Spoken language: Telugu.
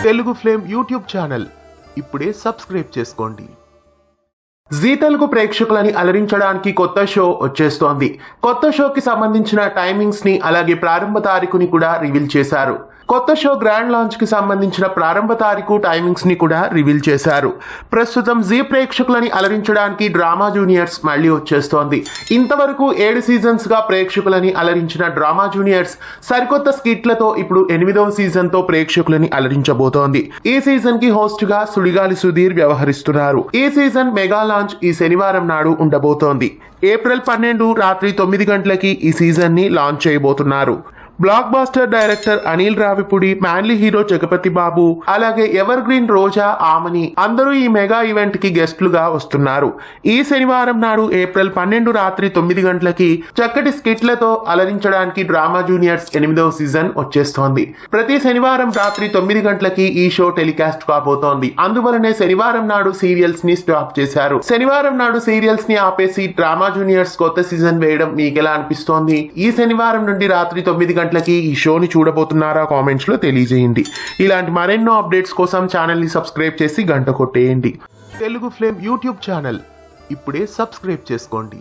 తెలుగు ఫ్లేమ్ యూట్యూబ్ ఛానల్ ఇప్పుడే సబ్స్క్రైబ్ చేసుకోండి. జీ తెలుగు ప్రేక్షకులని అలరించడానికి కొత్త షో వచ్చేస్తోంది. కొత్త షోకి సంబంధించిన టైమింగ్స్ ని అలాగే ప్రారంభ తారీఖుని కూడా రివీల్ చేశారు. కొత్త షో గ్రాండ్ లాంచ్ కి సంబంధించిన ప్రారంభ తారీఖు టైమింగ్స్ ని కూడా రివీల్ చేశారు. ప్రస్తుతం జీ ప్రేక్షకులని అలరించడానికి డ్రామా జూనియర్స్ మళ్ళీ వచ్చేస్తోంది. ఇంతవరకు 7 సీజన్స్ గా ప్రేక్షకులని అలరించిన డ్రామా జూనియర్స్ సరికొత్త స్కిట్లతో ఇప్పుడు 8వ సీజన్ తో ప్రేక్షకులని అలరించబోతోంది. ఈ సీజన్ కి హోస్ట్ గా సుడిగాలి సుధీర్ వ్యవహరిస్తున్నారు. ఈ సీజన్ మెగా లాంచ్ ఈ శనివారం నాడు ఉండబోతోంది. ఏప్రిల్ 12 రాత్రి 9 గంటలకి ఈ సీజన్ ని లాంచ్ చేయబోతున్నారు. Blockbuster director Anil Ravipudi, manly hero Jagapathi Babu, అలాగే ఎవర్ గ్రీన్ రోజా, ఆమని అందరూ ఈ మెగా ఈవెంట్ కి గెస్ట్లుగా వస్తున్నారు. ఈ శనివారం నాడు ఏప్రిల్ 12 రాత్రి 9 గంటలకి చక్కటి స్కిట్లతో అలరించడానికి డ్రామా జూనియర్స్ 8వ సీజన్ వచ్చేస్తోంది. ప్రతి శనివారం రాత్రి 9 గంటలకి ఈ షో టెలికాస్ట్ కాబోతోంది. అందువలనే శనివారం నాడు సీరియల్స్ ని స్టాప్ చేశారు. శనివారం నాడు సీరియల్స్ ని ఆపేసి డ్రామా జూనియర్స్ కొత్త సీజన్ వేయడం మీకెలా అనిపిస్తోంది? ఈ శనివారం నుండి రాత్రి 9 గంటలకి ఈ షోని చూడబోతున్నారా? కామెంట్స్ లో తెలియజేయండి. ఇలాంటి మరెన్నో అప్డేట్స్ కోసం ఛానల్ ని సబ్స్క్రైబ్ చేసి గంట కొట్టేయండి. తెలుగు ఫ్లేమ్ యూట్యూబ్ ఛానల్ ఇప్పుడే సబ్స్క్రైబ్ చేసుకోండి.